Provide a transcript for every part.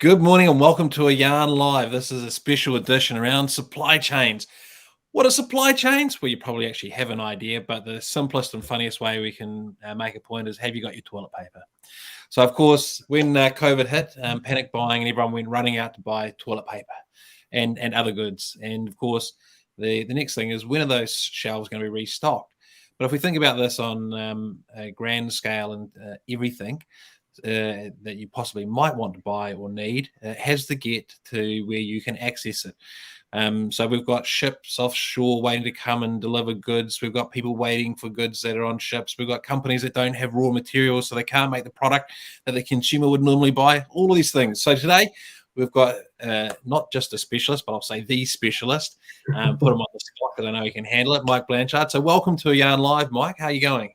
Good morning and welcome to a Yarn Live. This is a special edition around supply chains. What are supply chains? Well, you probably actually have an idea, but the simplest and funniest way we can make a point is, have you got your toilet paper? So, of course, when COVID hit, panic buying and everyone went running out to buy toilet paper and other goods. And, of course, the next thing is, when are those shelves going to be restocked? But if we think about this on a grand scale and everything, that you possibly might want to buy or need has to get to where you can access it. So we've got ships offshore waiting to come and deliver goods. We've got people waiting for goods that are on ships. We've got companies that don't have raw materials, so they can't make the product that the consumer would normally buy. All of these things. So today we've got not just a specialist, but I'll say the specialist. Put him on the spot because I know he can handle it. Mike Blanchard. So welcome to a Yarn Live, Mike. How are you going?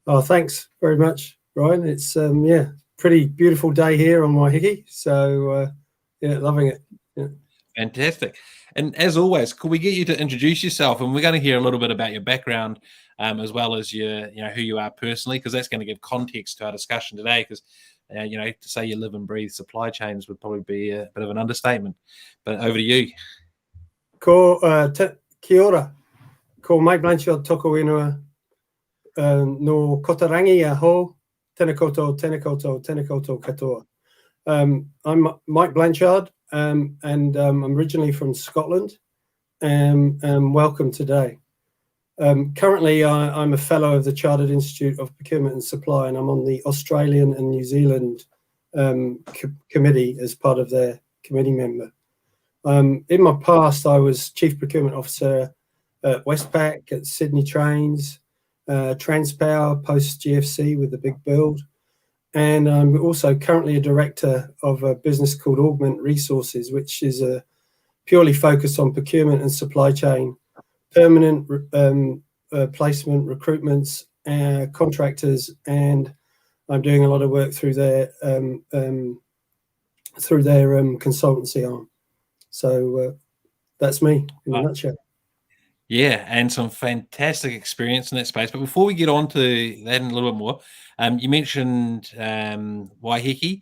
Oh, thanks very much, Ryan. It's pretty beautiful day here on Waiheke, so loving it. Yeah. Fantastic. And as always, could we get you to introduce yourself? And we're going to hear a little bit about your background, as well as your, who you are personally, because that's going to give context to our discussion today. Because to say you live and breathe supply chains would probably be a bit of an understatement. But over to you. Kia ora. Ko Mike Blanchard toko inua no kotarangi aho. Tēnā koutou katoa. I'm Mike Blanchard, and I'm originally from Scotland, and welcome today. Currently, I'm a fellow of the Chartered Institute of Procurement and Supply, and I'm on the Australian and New Zealand committee as part of their committee member. In my past, I was Chief Procurement Officer at Westpac, at Sydney Trains, Transpower, post GFC with the big build, and I'm also currently a director of a business called Augment Resources, which is a purely focused on procurement and supply chain, permanent placement, recruitments, contractors, and I'm doing a lot of work through their consultancy arm. So that's me in a nutshell. Yeah, and some fantastic experience in that space. But before we get on to that in a little bit more, you mentioned Waiheke.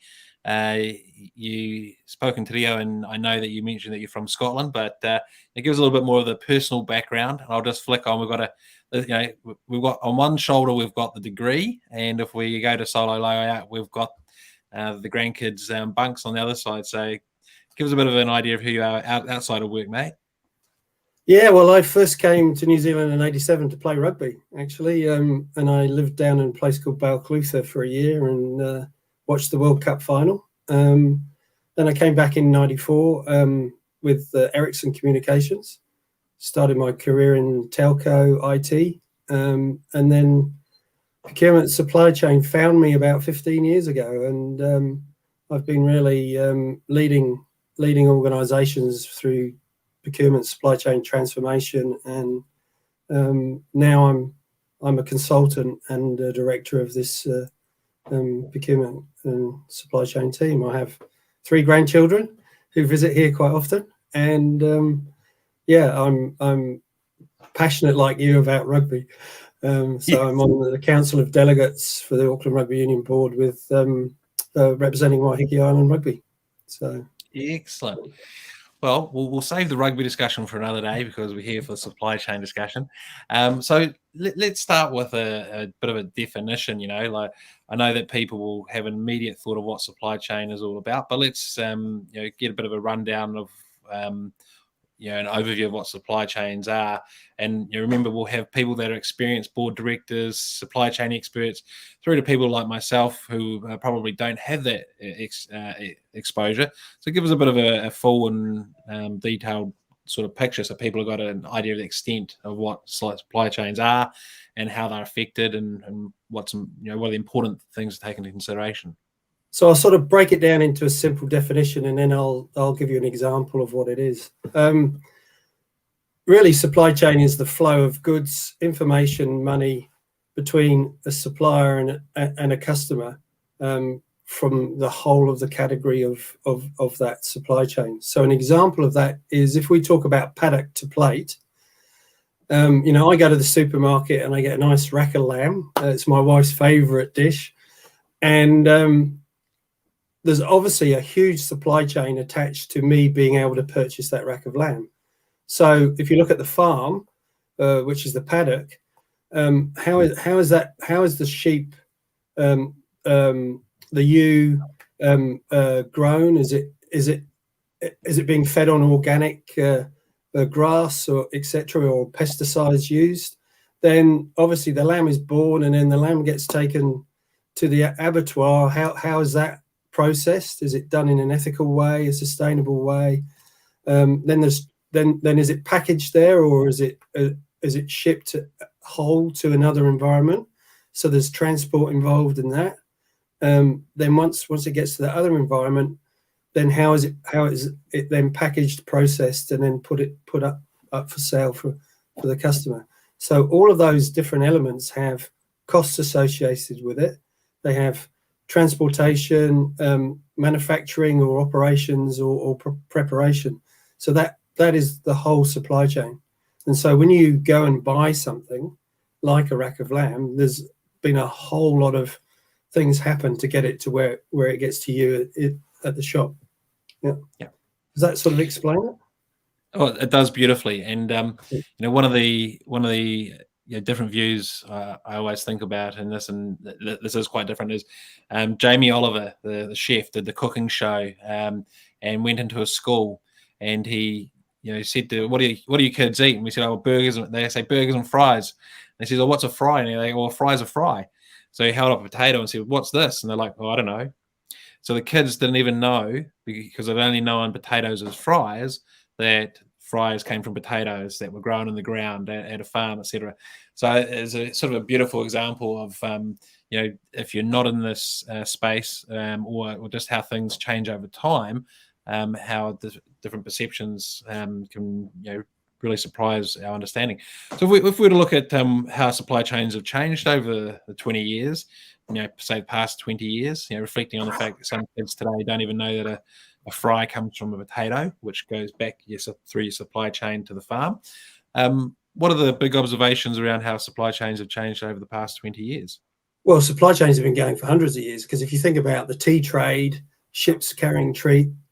You spoke in Te Reo, and I know that you mentioned that you're from Scotland, but it gives a little bit more of the personal background. I'll just flick on. We've got on one shoulder, we've got the degree, and if we go to solo layout, we've got the grandkids' bunks on the other side. So give us a bit of an idea of who you are outside of work, mate. Yeah, well, I first came to New Zealand in '87 to play rugby, actually, and I lived down in a place called Balclutha for a year and watched the World Cup final. Then I came back in '94 with Ericsson Communications, started my career in telco, IT, and then procurement supply chain found me about 15 years ago, and I've been really leading organisations through procurement supply chain transformation, and now I'm a consultant and a director of this procurement and supply chain team. I have 3 grandchildren who visit here quite often, and I'm passionate like you about rugby. So I'm on the Council of Delegates for the Auckland Rugby Union Board with representing Waiheke Island Rugby. So excellent. Well, we'll save the rugby discussion for another day because we're here for the supply chain discussion. So let's start with a bit of a definition. Like, I know that people will have an immediate thought of what supply chain is all about, but let's get a bit of a rundown of an overview of what supply chains are. And remember, we'll have people that are experienced board directors, supply chain experts, through to people like myself who probably don't have that exposure. So give us a bit of a full and detailed sort of picture, so people have got an idea of the extent of what supply chains are and how they're affected, and what are the important things to take into consideration. So I'll sort of break it down into a simple definition, and then I'll give you an example of what it is. Really, supply chain is the flow of goods, information, money between a supplier and a customer from the whole of the category of that supply chain. So an example of that is, if we talk about paddock to plate, I go to the supermarket and I get a nice rack of lamb. It's my wife's favourite dish, and there's obviously a huge supply chain attached to me being able to purchase that rack of lamb. So if you look at the farm, which is the paddock, how is the sheep, the ewe grown? Is it being fed on organic grass or etc. or pesticides used? Then obviously the lamb is born, and then the lamb gets taken to the abattoir. How is that processed? Is it done in an ethical way, a sustainable way? Then is it packaged there, or is it shipped whole to another environment? So there's transport involved in that. Then once it gets to the other environment, then how is it then packaged, processed, and then put up for sale for the customer? So all of those different elements have costs associated with it. They have transportation, manufacturing or operations or preparation. So that is the whole supply chain. And so when you go and buy something like a rack of lamb, there's been a whole lot of things happen to get it to where it gets to you at the shop. Yeah. Does that sort of explain it? Oh, it does beautifully. And one of the different views I always think about in this, and this is quite different, is Jamie Oliver, the chef, did the cooking show and went into a school, and he said to, what do you kids eat? And we said, oh, burgers. They say burgers and fries. And he says, oh, what's a fry? And they go, well, fry's a fry. So he held up a potato and said, what's this? And they're like, oh, I don't know. So the kids didn't even know, because they'd only known potatoes as fries, that fries came from potatoes that were grown in the ground at a farm, etc. So it's a sort of a beautiful example of, if you're not in this space, or just how things change over time, how the different perceptions can really surprise our understanding. So if we were to look at how supply chains have changed over the 20 years, say the past 20 years, reflecting on the fact that some kids today don't even know that a fry comes from a potato, which goes back through your supply chain to the farm. What are the big observations around how supply chains have changed over the past 20 years? Well, supply chains have been going for hundreds of years, because if you think about the tea trade, ships carrying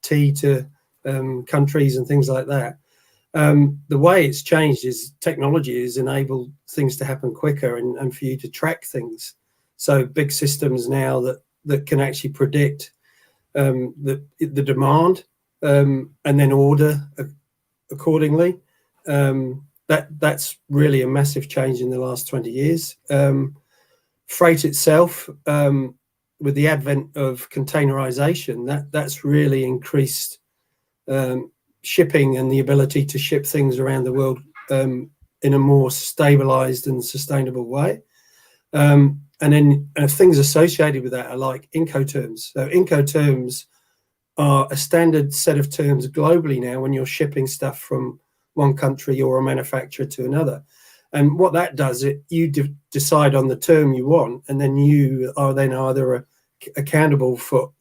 tea to countries and things like that, the way it's changed is technology has enabled things to happen quicker and for you to track things. So big systems now that can actually predict the demand and then order accordingly. That's really a massive change in the last 20 years. Freight itself, with the advent of containerization, that's really increased shipping and the ability to ship things around the world in a more stabilized and sustainable way. And then things associated with that are like Incoterms. So Incoterms are a standard set of terms globally now when you're shipping stuff from one country or a manufacturer to another. And what that does, you decide on the term you want, and then you are then either accountable for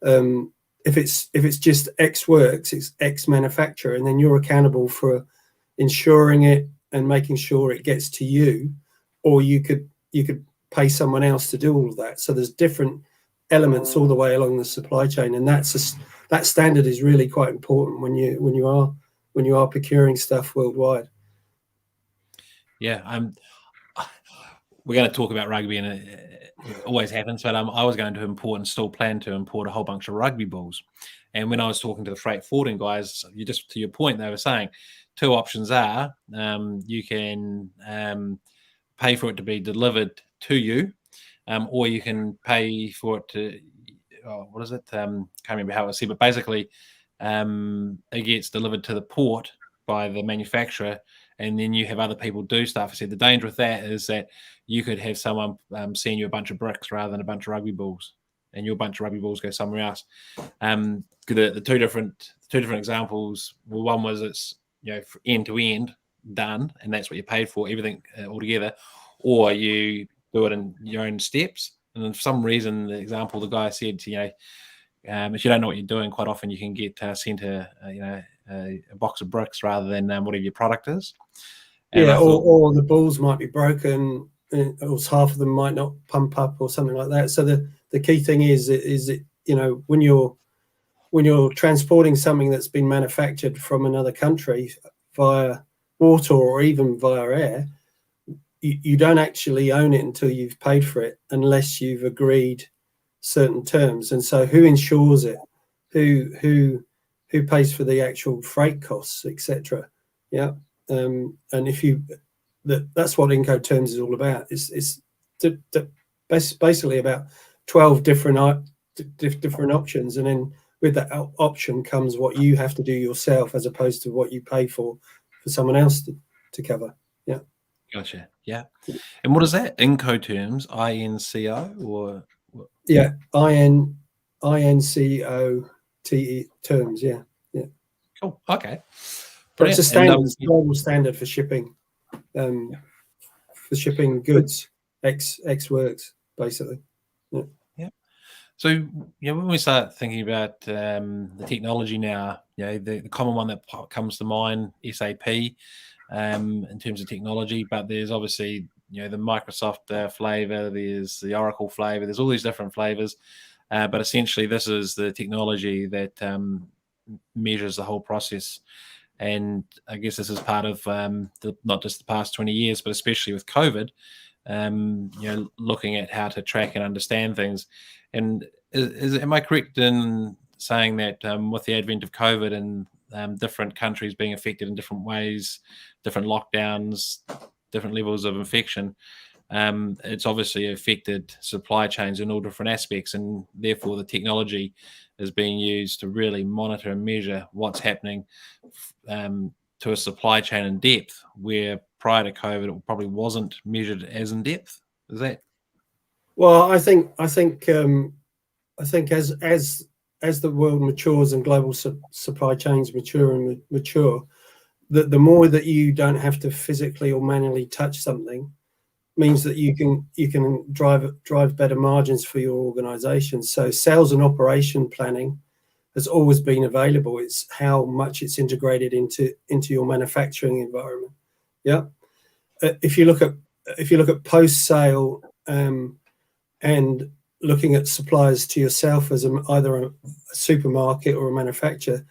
if it's just X works, it's X manufacturer, and then you're accountable for ensuring it and making sure it gets to you, or you could pay someone else to do all of that. So there's different elements all the way along the supply chain, and that standard is really quite important when you are procuring stuff worldwide. Yeah, we're going to talk about rugby, and it always happens. But I was going to import and still plan to import a whole bunch of rugby balls. And when I was talking to the freight forwarding guys, just to your point, they were saying two options are you can pay for it to be delivered to you, or you can pay for it to, what is it? Can't remember how it was said, but basically it gets delivered to the port by the manufacturer, and then you have other people do stuff. I said the danger with that is that you could have someone send you a bunch of bricks rather than a bunch of rugby balls, and your bunch of rugby balls go somewhere else. The two different examples. Well, one was it's end to end done, and that's what you paid for, everything altogether, or you do it in your own steps. And then for some reason, the example the guy said, if you don't know what you're doing, quite often you can get sent a box of bricks rather than whatever your product is. And or the balls might be broken, or half of them might not pump up or something like that. So the key thing is when you're transporting something that's been manufactured from another country via water or even via air, you don't actually own it until you've paid for it, unless you've agreed certain terms. And so who insures it? Who pays for the actual freight costs, etc.? Yeah. And if that's what Incoterms is all about. It's basically about 12 different options, and then with that option comes what you have to do yourself, as opposed to what you pay for someone else to cover. Yeah. Gotcha. Yeah. And what is that? Incoterms, INCO, or what? Yeah, INCOTE terms. Yeah. Yeah. Cool. Okay. But it's a Brilliant. standard, global standard for shipping, goods, X works basically. Yeah. Yeah. So when we start thinking about the technology now, the common one that comes to mind, SAP, in terms of technology, but there's obviously the Microsoft flavor, there's the Oracle flavor, there's all these different flavors, but essentially this is the technology that measures the whole process. And I guess this is part of not just the past 20 years, but especially with COVID, looking at how to track and understand things. And am I correct in saying that with the advent of COVID and different countries being affected in different ways, different lockdowns, different levels of infection, it's obviously affected supply chains in all different aspects, and therefore the technology is being used to really monitor and measure what's happening to a supply chain in depth, where prior to COVID it probably wasn't measured as in depth. Is that? Well, I think as the world matures and global supply chains mature, the more that you don't have to physically or manually touch something means that you can drive better margins for your organization. So sales and operation planning has always been available. It's how much it's integrated into your manufacturing environment. Yeah. If you look at post sale and looking at suppliers to yourself as either a supermarket or a manufacturer,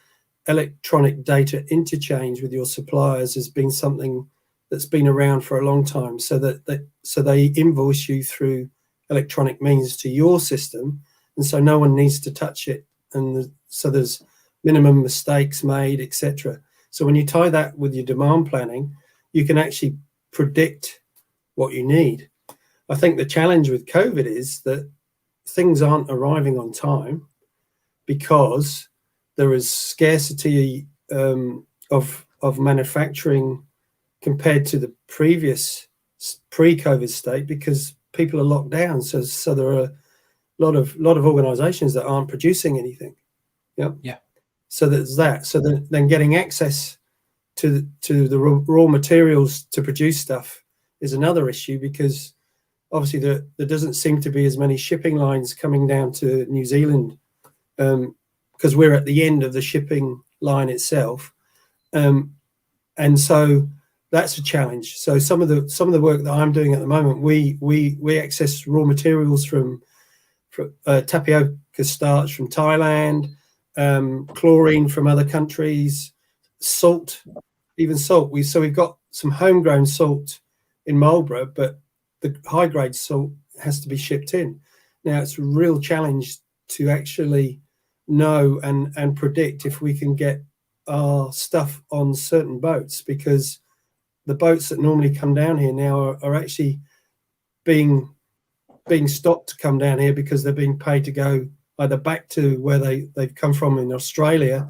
electronic data interchange with your suppliers has been something that's been around for a long time, so they invoice you through electronic means to your system, and so no one needs to touch it, and so there's minimum mistakes made, etc. So when you tie that with your demand planning, you can actually predict what you need. I think the challenge with COVID is that things aren't arriving on time because there is scarcity of manufacturing compared to the previous pre-COVID state, because people are locked down. So there are a lot of organizations that aren't producing anything. Yep. Yeah. So there's that. So then getting access to the raw materials to produce stuff is another issue, because obviously there doesn't seem to be as many shipping lines coming down to New Zealand, because we're at the end of the shipping line itself. And so that's a challenge. So some of the work that I'm doing at the moment, we access raw materials from tapioca starch from Thailand, chlorine from other countries, salt, even salt. We've got some homegrown salt in Marlborough, but the high grade salt has to be shipped in. Now it's a real challenge to actually know and predict if we can get our stuff on certain boats, because the boats that normally come down here now are actually being stopped to come down here because they're being paid to go either back to where they've come from in Australia.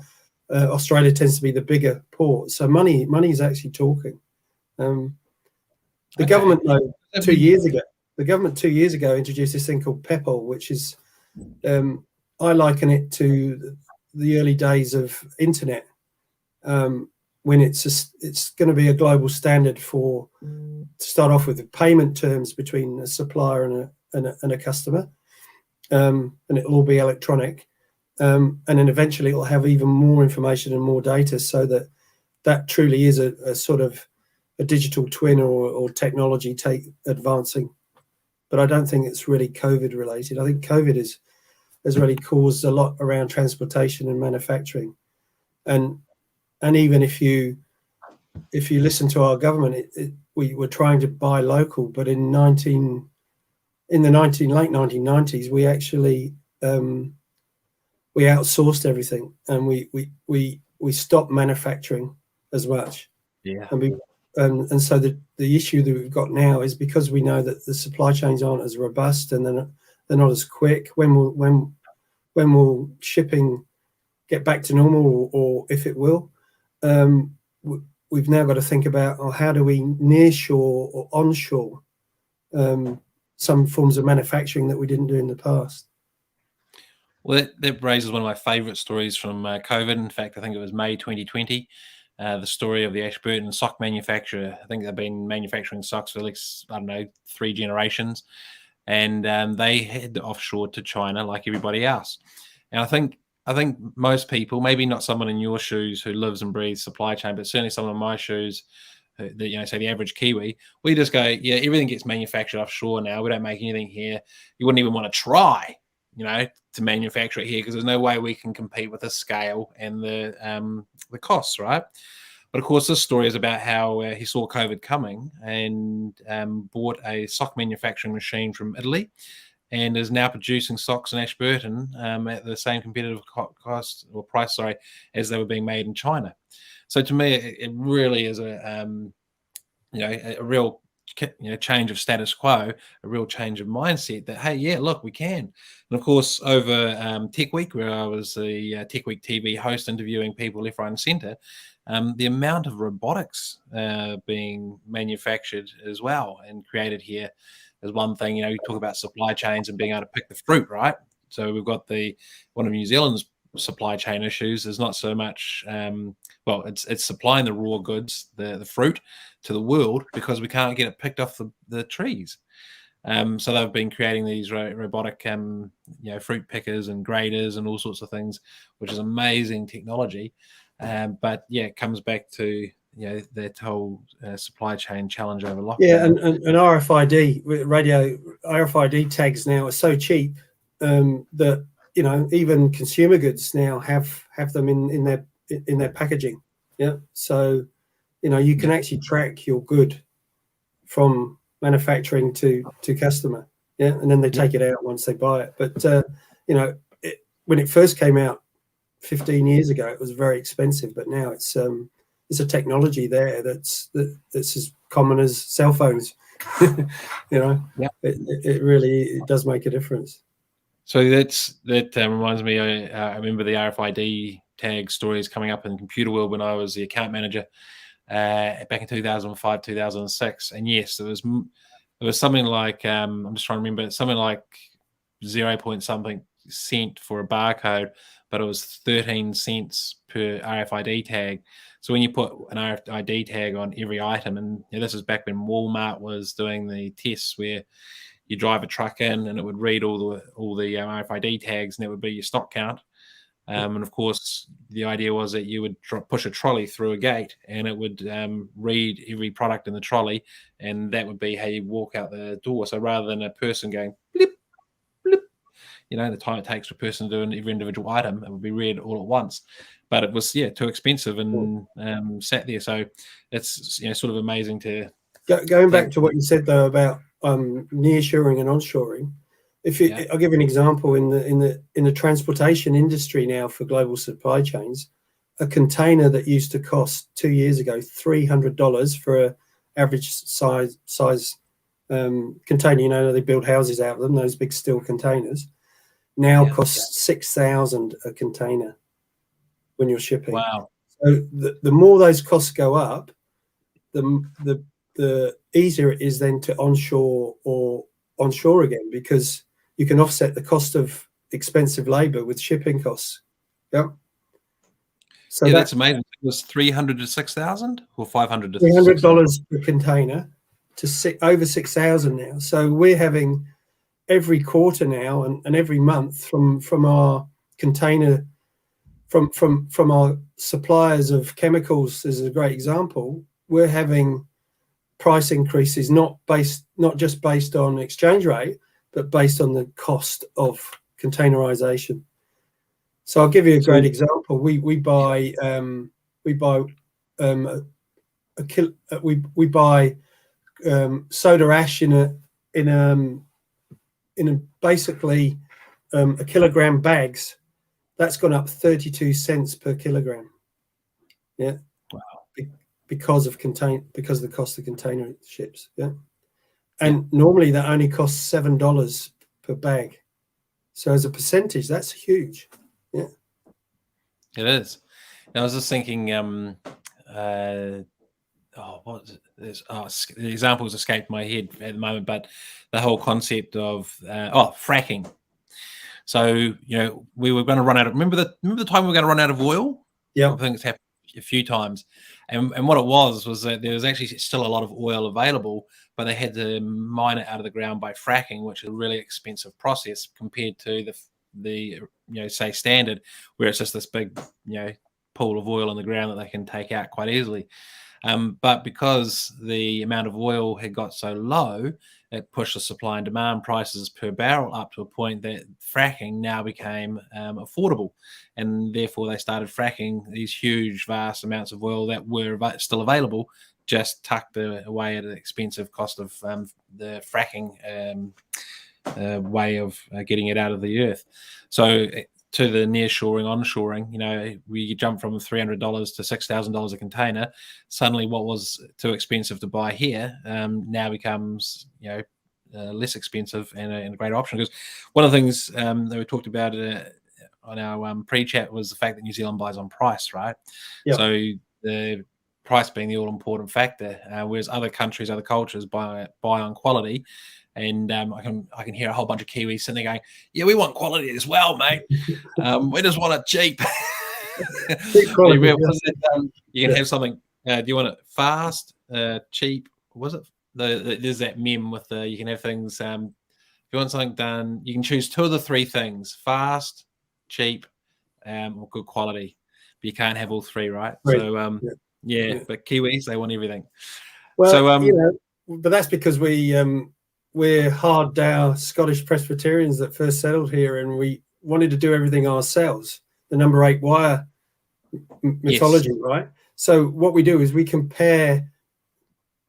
Australia tends to be the bigger port, so money is actually talking. The government, though, 2 years ago introduced this thing called PEPL, which is I liken it to the early days of internet, when it's going to be a global standard to start off with, the payment terms between a supplier and a customer, and it'll all be electronic, and then eventually it'll have even more information and more data, so that truly is a sort of a digital twin or technology advancing. But I don't think it's really COVID related. I think COVID is has really caused a lot around transportation and manufacturing. And even if you listen to our government, we were trying to buy local, but in the late 1990s, we actually we outsourced everything, and we stopped manufacturing as much. Yeah. And so the issue that we've got now is because we know that the supply chains aren't as robust and they're not as quick. When will shipping get back to normal, or if it will? We've now got to think about how do we nearshore or onshore some forms of manufacturing that we didn't do in the past. Well, that raises one of my favourite stories from COVID. In fact, I think it was May 2020. The story of the Ashburton sock manufacturer. I think they've been manufacturing socks for, like, I don't know, 3 generations. And they had offshore to China like everybody else. And I think most people, maybe not someone in your shoes who lives and breathes supply chain, but certainly someone in my shoes, say the average Kiwi, we just go, yeah, everything gets manufactured offshore now. We don't make anything here. You wouldn't even want to try, to manufacture it here, because there's no way we can compete with the scale and the costs, right? But of course, this story is about how he saw COVID coming and bought a sock manufacturing machine from Italy, and is now producing socks in Ashburton at the same competitive cost or price, as they were being made in China. So to me, it really is a real change of status quo, a real change of mindset that, hey, yeah, look, we can. And of course, over Tech Week, where I was the Tech Week TV host interviewing people left, right, and centre, the amount of robotics being manufactured as well and created here is one thing. You talk about supply chains and being able to pick the fruit, right? So we've got one of New Zealand's supply chain issues is not so much, it's supplying the raw goods, the fruit, to the world, because we can't get it picked off the trees. So they've been creating these robotic, fruit pickers and graders and all sorts of things, which is amazing technology. But yeah, it comes back to that whole supply chain challenge over lockdown. Yeah, and RFID RFID tags now are so cheap that even consumer goods now have them in their packaging. Yeah, so you can actually track your good from manufacturing to customer. Yeah, and then they take it out once they buy it. But when it first came out 15 years ago, it was very expensive, but now it's a technology there that's as common as cell phones. It really does make a difference. So that reminds me. I remember the RFID tag stories coming up in computer world when I was the account manager back in 2005, 2006, and yes, there was something like I'm just trying to remember, something like 0 point something cent for a barcode, but it was 13 cents per RFID tag. So when you put an RFID tag on every item, and this is back when Walmart was doing the tests where you drive a truck in and it would read all the RFID tags, and that would be your stock count. And of course, the idea was that you would push a trolley through a gate, and it would read every product in the trolley, and that would be how you walk out the door. So rather than a person going blip, blip, the time it takes for a person to do every individual item, it would be read all at once. But it was too expensive and sat there. So it's sort of amazing to going back to what you said though about nearshoring and onshoring. I'll give an example in the transportation industry now for global supply chains. A container that used to cost 2 years ago $300 for an average size container. They build houses out of them, those big steel containers. Now costs $6,000 a container when you're shipping. Wow! So the more those costs go up, the easier it is then to onshore or onshore again, because you can offset the cost of expensive labor with shipping costs. Yeah. So that's amazing. It was 300 to 6,000 or 500 to $300 per container to over 6,000 now. So we're having every quarter now and every month from our container, from our suppliers of chemicals, is a great example. We're having price increases not just based on exchange rate, but based on the cost of containerization. So I'll give you a great example. We buy soda ash in a basically a kilogram bags. That's gone up 32 cents per kilogram. Yeah. Wow. Because of the cost of container ships. Yeah. And normally that only costs $7 per bag. So as a percentage, that's huge. Yeah. It is. And I was just thinking, what is it? The examples escaped my head at the moment, but the whole concept of fracking. So we were going to run out of. Remember the time we were going to run out of oil? Yeah, I think it's happened a few times, and what it was that there was actually still a lot of oil available, but they had to mine it out of the ground by fracking, which is a really expensive process compared to the say standard, where it's just this big pool of oil in the ground that they can take out quite easily. But because the amount of oil had got so low, it pushed the supply and demand prices per barrel up to a point that fracking now became affordable. And therefore, they started fracking these huge, vast amounts of oil that were still available, just tucked away at an expensive cost of the fracking way of getting it out of the earth. So to the nearshoring, onshoring, we jump from $300 to $6,000 a container. Suddenly, what was too expensive to buy here now becomes, less expensive and a great option. Because one of the things that we talked about on our pre-chat was the fact that New Zealand buys on price, right? Yep. So the price being the all-important factor, whereas other countries, other cultures buy on quality. And I can hear a whole bunch of Kiwis sitting there going, "Yeah, we want quality as well, mate. We just want it cheap." Cheap quality, you can have something. Do you want it fast, cheap? Was it? There's that meme with you can have things. If you want something done, you can choose two of the three things: fast, cheap, or good quality. But you can't have all three, right? Right. So but Kiwis, they want everything. Well, so but that's because we're hard-down Scottish Presbyterians that first settled here, and we wanted to do everything ourselves. The number 8 wire mythology, yes. Right? So what we do is we compare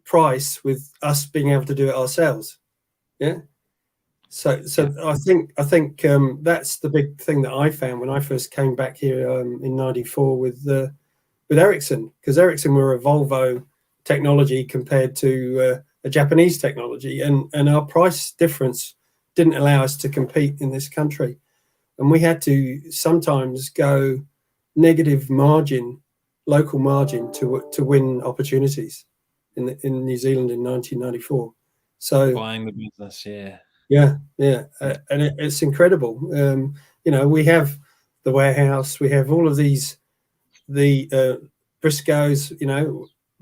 price with us being able to do it ourselves. Yeah. So I think that's the big thing that I found when I first came back here in '94 with Ericsson, because Ericsson were a Volvo technology compared to a Japanese technology, and our price difference didn't allow us to compete in this country, and we had to sometimes go negative margin, local margin to win opportunities in New Zealand in 1994. So buying the business, and it's incredible. We have the warehouse, we have all of these, the Briscoes,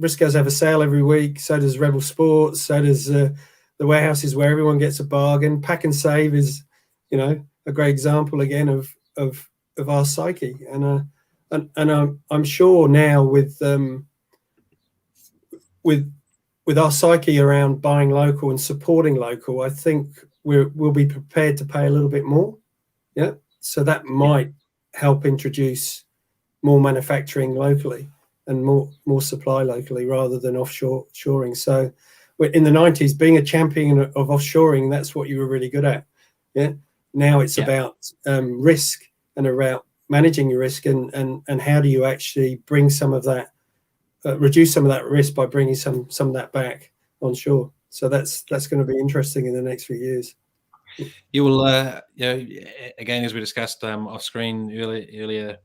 Briscoes have a sale every week. So does Rebel Sports. So does the warehouse is where everyone gets a bargain. Pack and Save is, a great example again of our psyche. And I'm sure now with our psyche around buying local and supporting local, I think we'll be prepared to pay a little bit more. Yeah. So that might help introduce more manufacturing locally and more supply locally rather than offshoring. So in the 90s, being a champion of offshoring, that's what you were really good at. Yeah. Now it's about risk and about managing your risk and how do you actually bring some of that, reduce some of that risk by bringing some of that back onshore. So that's going to be interesting in the next few years. You will, again, as we discussed off screen earlier,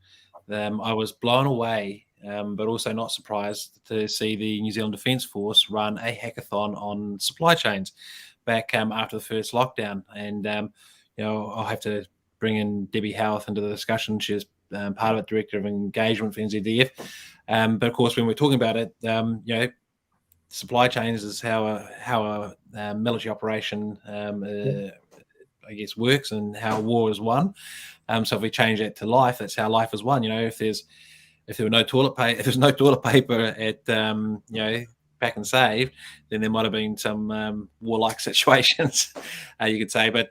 I was blown away, but also not surprised to see the New Zealand Defence Force run a hackathon on supply chains back after the first lockdown. And, I'll have to bring in Debbie Howarth into the discussion. She's part of it, Director of Engagement for NZDF. But of course, when we're talking about it, supply chains is how a military operation, I guess, works and how war is won. So if we change that to life, that's how life is won. If there were no toilet paper, if there's no toilet paper at Pack and Save, then there might have been some warlike situations, you could say. But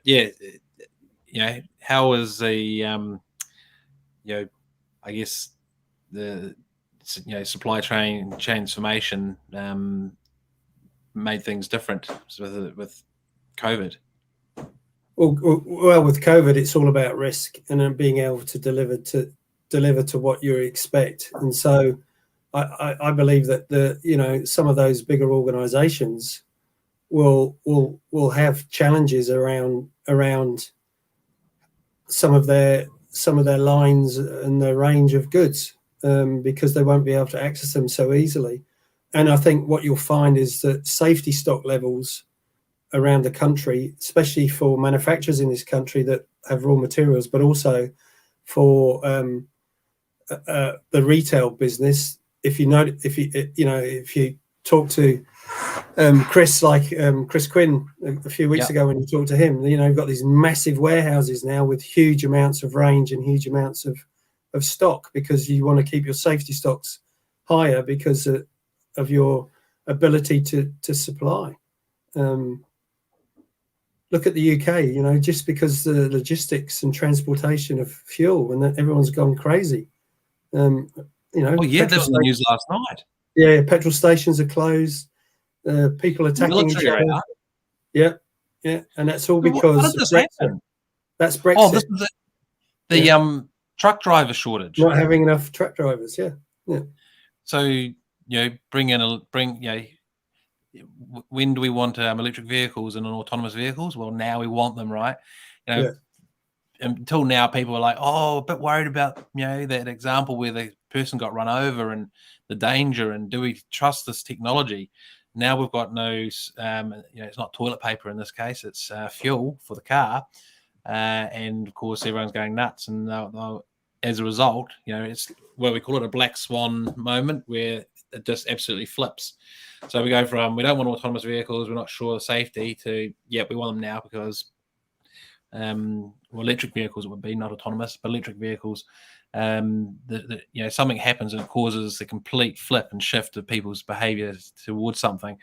how is the I guess the supply chain transformation made things different with COVID? Well, with COVID, it's all about risk and then being able to deliver to what you expect. And so I believe that some of those bigger organizations will have challenges around some of their lines and their range of goods, because they won't be able to access them so easily. And I think what you'll find is that safety stock levels around the country, especially for manufacturers in this country that have raw materials, but also for the retail business. If you talk to Chris, Chris Quinn a few weeks ago, when you talked to him, you've got these massive warehouses now with huge amounts of range and huge amounts of stock, because you want to keep your safety stocks higher because of your ability to supply. Look at the UK, just because the logistics and transportation of fuel, and everyone's gone crazy. That was in the news last night. Yeah, petrol stations are closed. People attacking each other. Yeah, and that's all because how did this happen? That's Brexit. Oh, this is the truck driver shortage. Not having enough truck drivers. Yeah. So when do we want electric vehicles and autonomous vehicles? Well, now we want them, right? Until now, people were like, a bit worried about that example where the person got run over and the danger, and do we trust this technology? Now we've got no, it's not toilet paper in this case, it's fuel for the car, and of course everyone's going nuts, and as a result, it's what we call it a black swan moment, where it just absolutely flips. So we go from we don't want autonomous vehicles, we're not sure of safety, to we want them now because electric vehicles it would be, not autonomous, but electric vehicles. Something happens and it causes the complete flip and shift of people's behaviour towards something,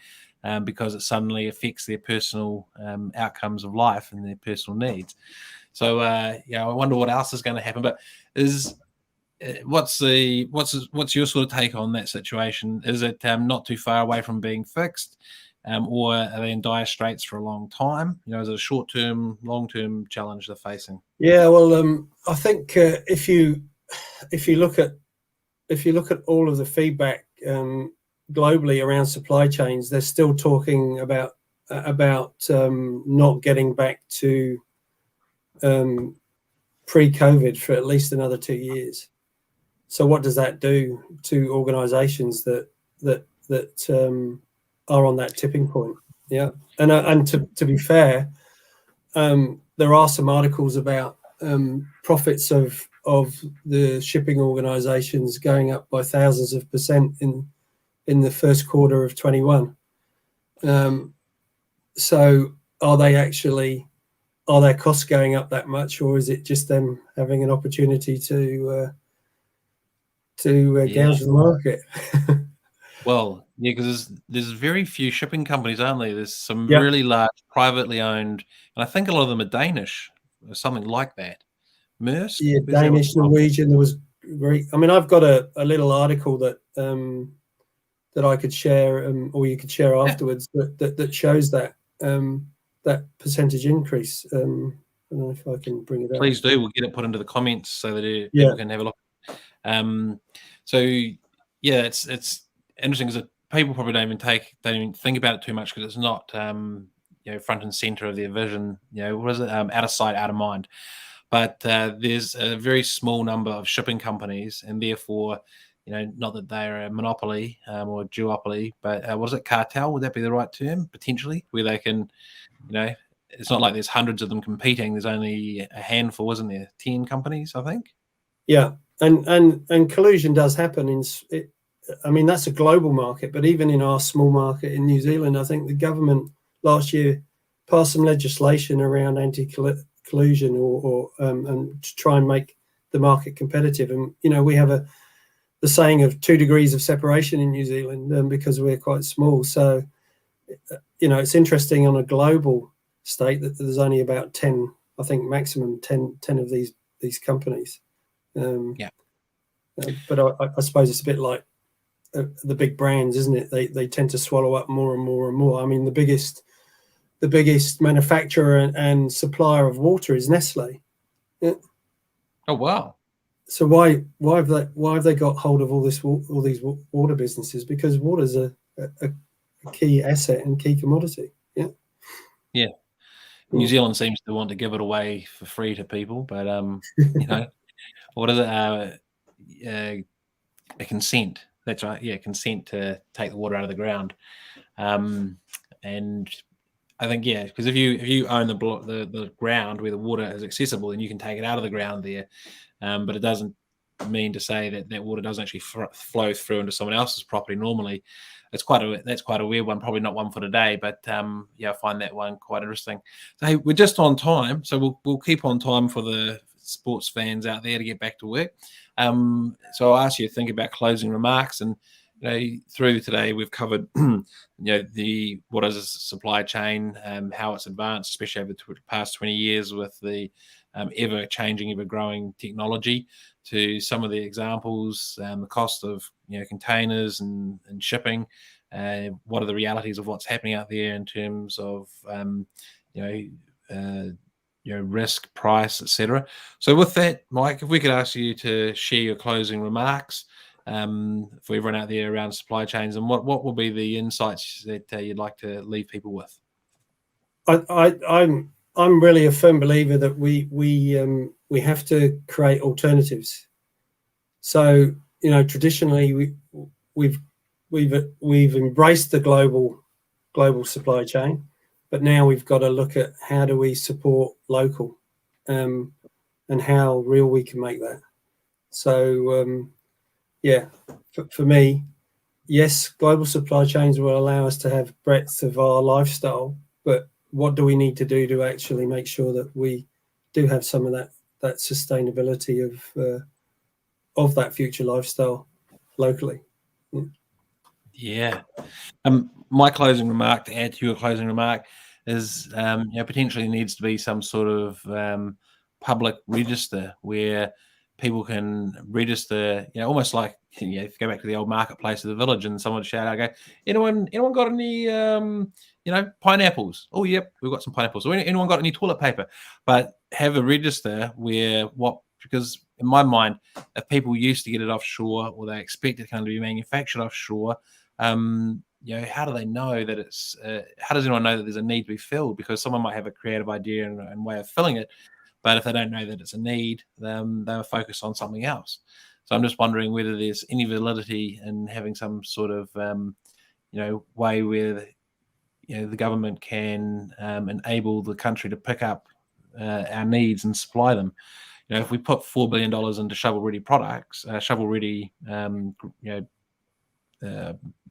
because it suddenly affects their personal outcomes of life and their personal needs. So I wonder what else is going to happen. But what's your sort of take on that situation? Is it not too far away from being fixed, or are they in dire straits for a long time? Is it a short-term, long-term challenge they're facing? Yeah, well, I think if you look at all of the feedback globally around supply chains, they're still talking about not getting back to pre-COVID for at least another 2 years. So what does that do to organizations that are on that tipping point? Yeah, and to be fair, there are some articles about profits of the shipping organizations going up by thousands of percent in the first quarter of 21. So are their costs going up that much, or is it just them having an opportunity to gouge the market? Well, because there's very few shipping companies, aren't there? There's some really large privately owned, and I think a lot of them are Danish or something like that. Maersk? Yeah, Danish, Norwegian. There was great. I mean, I've got a little article that I could share, or you could share afterwards, that shows that percentage increase. I don't know if I can bring it up. Please do. We'll get it put into the comments so that people can have a look. It's interesting because people probably don't even think about it too much, because it's not front and center of their vision. What is it? Out of sight, out of mind. But there's a very small number of shipping companies, and therefore, not that they're a monopoly or a duopoly, but what is it? Cartel? Would that be the right term? Potentially, where they can, it's not like there's hundreds of them competing. There's only a handful, isn't there? 10 companies, I think. Yeah, and collusion does happen I mean, that's a global market, but even in our small market in New Zealand, I think the government last year passed some legislation around anti-collusion or and to try and make the market competitive. And we have the saying of 2 degrees of separation in New Zealand because we're quite small. So it's interesting on a global state that there's only about 10 I think maximum 10 of these companies. Yeah. But I suppose it's a bit like the big brands, isn't it? They tend to swallow up more and more and more. I mean, the biggest manufacturer and supplier of water is Nestle. Yeah. Oh wow! So why have they got hold of all these water businesses? Because water's a key asset and key commodity. Yeah. Yeah. New Zealand seems to want to give it away for free to people, but you know, what is it? A consent. That's right. Yeah, consent to take the water out of the ground. And I think because if you own the ground where the water is accessible, then you can take it out of the ground there. But it doesn't mean to say that water doesn't actually flow through into someone else's property. Normally, that's quite a weird one. Probably not one for today, but I find that one quite interesting. So hey, we're just on time, so we'll keep on time for the sports fans out there to get back to work. So I'll ask you to think about closing remarks, and through today we've covered what is a supply chain, how it's advanced, especially over the past 20 years with the ever changing, ever growing technology, to some of the examples, the cost of containers and shipping, what are the realities of what's happening out there in terms of risk, price, etc. So with that, Mike, if we could ask you to share your closing remarks for everyone out there around supply chains, and what will be the insights that you'd like to leave people with? I'm really a firm believer that we have to create alternatives. So traditionally we've embraced the global supply chain, but now we've got to look at how do we support local, and how real we can make that. So for me, yes, global supply chains will allow us to have breadth of our lifestyle, but what do we need to do to actually make sure that we do have some of that sustainability of that future lifestyle locally? Yeah. My closing remark, to add to your closing remark, is potentially needs to be some sort of public register where people can register, almost like, if you go back to the old marketplace of the village and someone would shout out, go, anyone got any, pineapples? Oh, yep, we've got some pineapples. Or anyone got any toilet paper? But have a register because in my mind, if people used to get it offshore, or they expect it to be manufactured offshore, how do they know that it's, how does anyone know that there's a need to be filled? Because someone might have a creative idea and way of filling it, but if they don't know that it's a need, they'll focus on something else. So I'm just wondering whether there's any validity in having some sort of, way where, the government can enable the country to pick up our needs and supply them. If we put $4 billion into shovel-ready products, shovel-ready,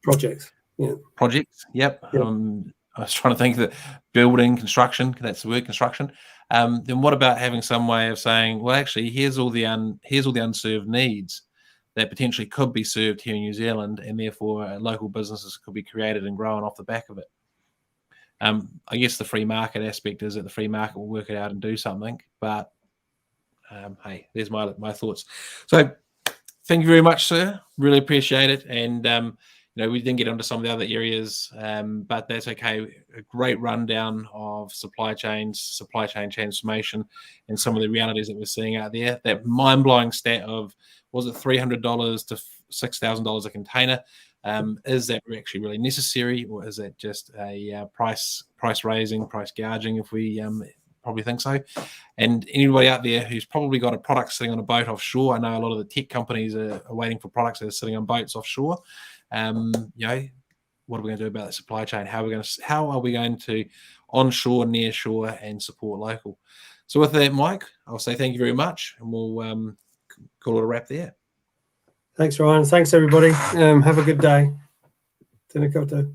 projects. Yeah. Projects. Yep. Yeah. I was trying to think that building, construction. That's the word, construction. Then what about having some way of saying, well, actually, here's all the unserved needs that potentially could be served here in New Zealand, and therefore local businesses could be created and grown off the back of it. I guess the free market aspect is that the free market will work it out and do something. But hey, there's my thoughts. So thank you very much, sir. Really appreciate it. And we didn't get onto some of the other areas, but that's okay. A great rundown of supply chain transformation, and some of the realities that we're seeing out there. That mind-blowing stat of, was it $300 to $6,000 a container? Is that actually really necessary, or is that just a price raising, price gouging, if we probably think so? And anybody out there who's probably got a product sitting on a boat offshore, I know a lot of the tech companies are waiting for products that are sitting on boats offshore. What are we going to do about the supply chain? How are we going to onshore, near shore, and support local? So with that, Mike, I'll say thank you very much, and we'll call it a wrap there. Thanks, Ryan. Thanks, everybody. Have a good day. Tēnā koutou.